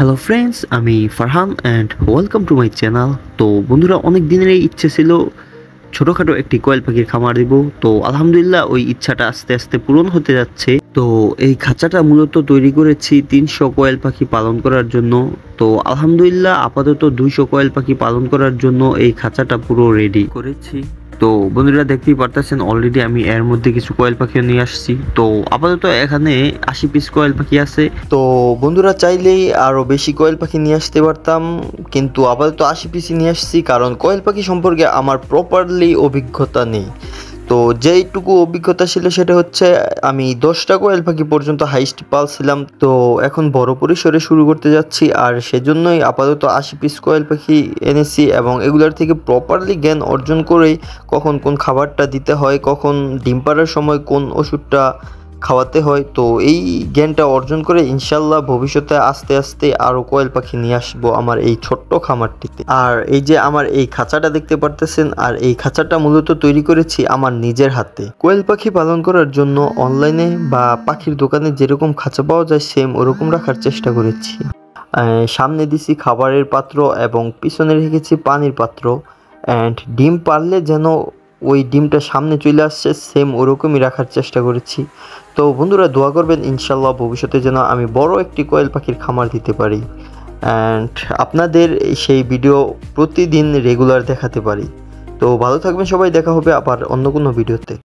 Hello friends, আমি Farhan and welcome to my channel. তো বন্ধুরা, অনেক দিনের ইচ্ছে ছিল ছোটোখাটো একটি কোয়েল পাখির খামার দিব। তো আলহামদুলিল্লাহ ওই ইচ্ছাটা আস্তে আস্তে পূরণ হতে যাচ্ছে। তো এই খাঁচাটা মূলত তৈরি করেছি 300 কোয়েল পাখি পালন করার জন্য। তো আলহামদুলিল্লাহ আপাতত 200 কোয়েল পাখি পালন করার জন্য এই খাঁচাটা পুরো রেডি করেছি। তো বন্ধুরা, দেখতেই পারতেছেন অলরেডি আমি এর মধ্যে কিছু কোয়েল পাখিও নিয়ে আসছি। তো আপাতত এখানে 80 পিস কোয়েল পাখি আছে। তো বন্ধুরা, চাইলেই আরো বেশি কোয়েল পাখি নিয়ে আসতে পারতাম, কিন্তু আপাতত 80 পিসই নিয়ে আসছি, কারণ কোয়েল পাখি সম্পর্কে আমার প্রপারলি অভিজ্ঞতা নেই। তো যেইটুকু অভিজ্ঞতা ছিল সেটা হচ্ছে আমি 10টা কোয়েল পাখি পর্যন্ত হাইস্ট পালছিলাম। তো এখন বড় পরিসরে শুরু করতে যাচ্ছি, আর সেজন্যই আপাতত 80 পিস কোয়েল পাখি এনেছি এবং এগুলোর থেকে প্রপারলি জ্ঞান অর্জন করেই কখন কোন খাবারটা দিতে হয়, কখন ডিম পাড়ার সময় কোন ওষুধটা খাওয়াতে হয়, তো এই জ্ঞানটা অর্জন করে ইনশাল্লাহ ভবিষ্যতে আস্তে আস্তে আরও কোয়েল পাখি নিয়ে আসবো আমার এই ছোট্ট খামারটিতে। আর এই যে আমার এই খাঁচাটা দেখতে পারতেছেন, আর এই খাঁচাটা মূলত তৈরি করেছি আমার নিজের হাতে। কোয়েল পাখি পালন করার জন্য অনলাইনে বা পাখির দোকানে যেরকম খাঁচা পাওয়া যায় সেম ওরকম রাখার চেষ্টা করেছি। সামনে দিছি খাবারের পাত্র এবং পিছনে রেখেছি পানির পাত্র, অ্যান্ড ডিম পারলে যেন ওই ডিমটা সামনে চলে আসছে সেম ওরকমই রাখার চেষ্টা করেছি। তো বন্ধুরা, দোয়া করবেন ইনশাল্লাহ ভবিষ্যতে যেন আমি বড় একটি কোয়েল পাখির খামার দিতে পারি অ্যান্ড আপনাদের সেই ভিডিও প্রতিদিন রেগুলার দেখাতে পারি। তো ভালো থাকবেন সবাই, দেখা হবে আবার অন্য কোনো ভিডিওতে।